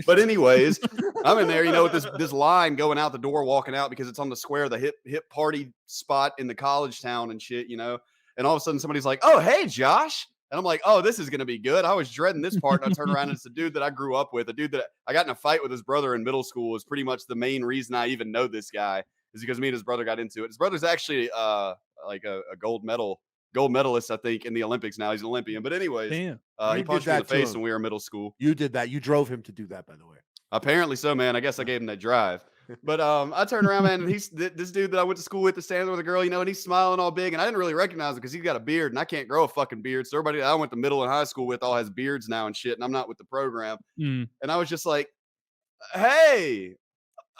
But anyways, I'm in there, with this line going out the door, walking out because it's on the square, the hip party spot in the college town and shit, And all of a sudden somebody's like, "Oh, hey, Josh." And I'm like, "Oh, this is going to be good." I was dreading this part. And I turn around and it's a dude that I grew up with, a dude that I got in a fight with his brother in middle school is pretty much the main reason I even know this guy is because me and his brother got into it. His brother's actually like a gold medalist, I think, in the Olympics now. He's an Olympian. But anyways, he punched me in the face when we were in middle school. You did that. You drove him to do that, by the way. Apparently so, man. I guess I gave him that drive. But I turned around, man, and he's this dude that I went to school with, the standing with a girl, and he's smiling all big. And I didn't really recognize him because he's got a beard, and I can't grow a fucking beard. So everybody that I went to middle and high school with all has beards now and shit, and I'm not with the program. And I was just like, "Hey."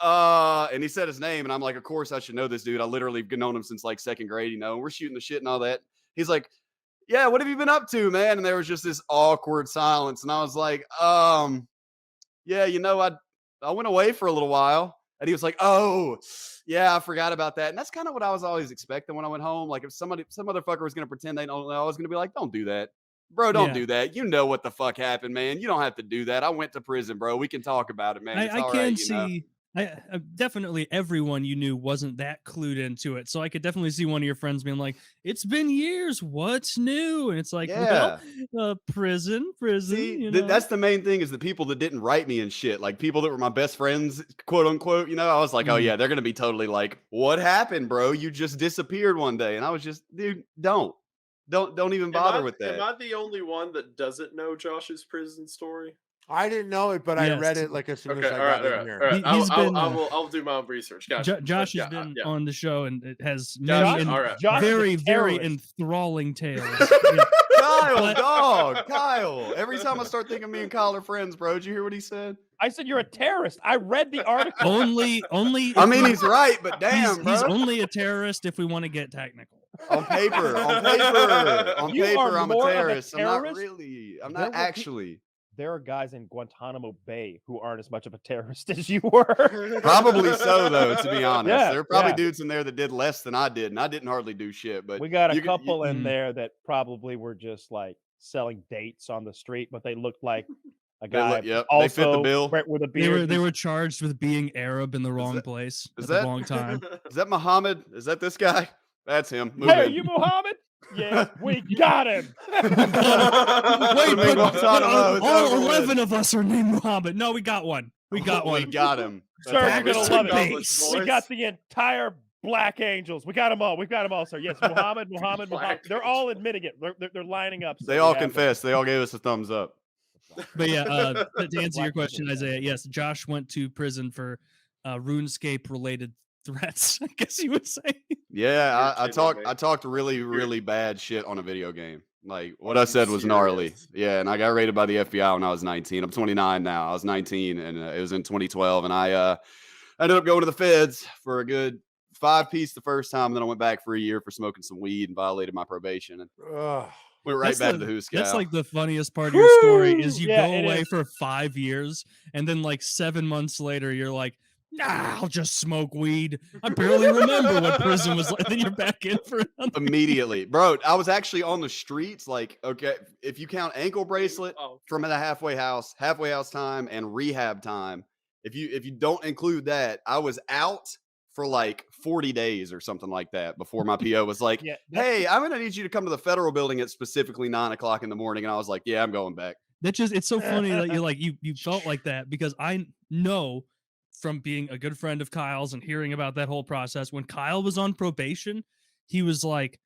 And he said his name, and I'm like, of course I should know this dude. I literally have known him since like second grade, We're shooting the shit and all that. He's like, "Yeah, what have you been up to, man?" And there was just this awkward silence. And I was like, yeah, I went away for a little while. And he was like, "Oh, yeah, I forgot about that." And that's kind of what I was always expecting when I went home. Like if some motherfucker was going to pretend they don't know, I was going to be like, "Don't do that. Bro, don't do that. You know what the fuck happened, man. You don't have to do that. I went to prison, bro. We can talk about it, man. It's I can see. Definitely everyone you knew wasn't that clued into it. So I could definitely see one of your friends being like, "It's been years. What's new?" And it's like, prison. See, that's the main thing is the people that didn't write me and shit. Like people that were my best friends, quote unquote, I was like, "Oh yeah, they're going to be totally like, what happened, bro? You just disappeared one day." And I was just, dude, don't even bother with that. Am I the only one that doesn't know Josh's prison story? I didn't know it, but I read it like as soon as I got in here. All right. I'll do my own research. Gotcha. Josh has been on the show, and it has many very, very enthralling tales. Kyle. Every time I start thinking me and Kyle are friends, bro. Did you hear what he said? I said you're a terrorist. I read the article. Only. I mean, he's right, but damn, he's only a terrorist if we want to get technical. On paper, I'm a terrorist. I'm not really. I'm not actually. There are guys in Guantanamo Bay who aren't as much of a terrorist as you were. Probably so, though, to be honest. There are probably dudes in there that did less than I did, and I didn't hardly do shit. But we got a couple in there that probably were just like selling dates on the street, but they looked like a guy. They fit the bill. With a beard. They were charged with being Arab in the wrong place at the wrong time. Is that Muhammad? Is that this guy? That's him. Hey, are you Muhammad? Yeah, we got him. Wait, but all 11 of us are named Muhammad. No, we got one. We got him. Sir, you're going to love it. We got the entire Black Angels. We got them all. Sir. Yes, Muhammad. They're all admitting it. They're lining up. So they all confessed. They all gave us a thumbs up. But yeah, to answer your question, Isaiah, yes, Josh went to prison for RuneScape-related threats, I guess you would say. Yeah, I talked really, really bad shit on a video game. Like what I said was gnarly. Yeah, and I got raided by the FBI when I was 19. I'm 29 now. I was 19, and it was in 2012, and I ended up going to the feds for a good 5-piece the first time, and then I went back for a year for smoking some weed and violated my probation. And went right back to the Who's Cow. That's like the funniest part of your story is you go away for 5 years, and then like 7 months later, you're like, "Nah, I'll just smoke weed. I barely remember what prison was like." Then you're back in for immediately, bro. I was actually on the streets. Like, okay, if you count ankle bracelet from the halfway house time, and rehab time, if you don't include that, I was out for like 40 days or something like that before my PO was like, "Hey, I'm gonna need you to come to the federal building at specifically 9:00 in the morning." And I was like, "Yeah, I'm going back." It's so funny that you're like you felt like that, because I know from being a good friend of Kyle's and hearing about that whole process, when Kyle was on probation, he was like,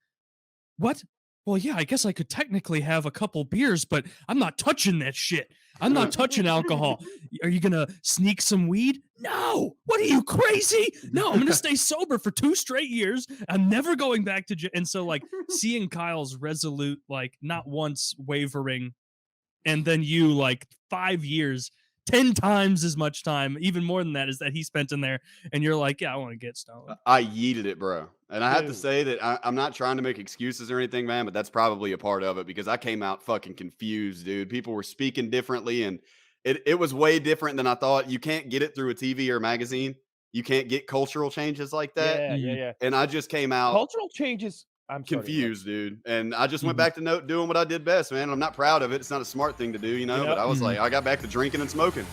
"What? Well, yeah, I guess I could technically have a couple beers, but I'm not touching that shit. I'm not touching alcohol. Are you going to sneak some weed? No. What are you, crazy? No, I'm going to stay sober for 2 straight years. I'm never going back to jail." And so like seeing Kyle's resolute, like not once wavering, and then you like 5 years, 10 times as much time, even more than that, is that he spent in there, and you're like, "Yeah, I want to get stoned." I yeeted it, bro. And I have to say that I'm not trying to make excuses or anything, man, but that's probably a part of it, because I came out fucking confused, dude. People were speaking differently, and it was way different than I thought. You can't get it through a TV or a magazine. You can't get cultural changes like that. Yeah. And I just came out cultural changes. I'm confused, dude. And I just went back to doing what I did best, man. I'm not proud of it. It's not a smart thing to do, but I was like, I got back to drinking and smoking.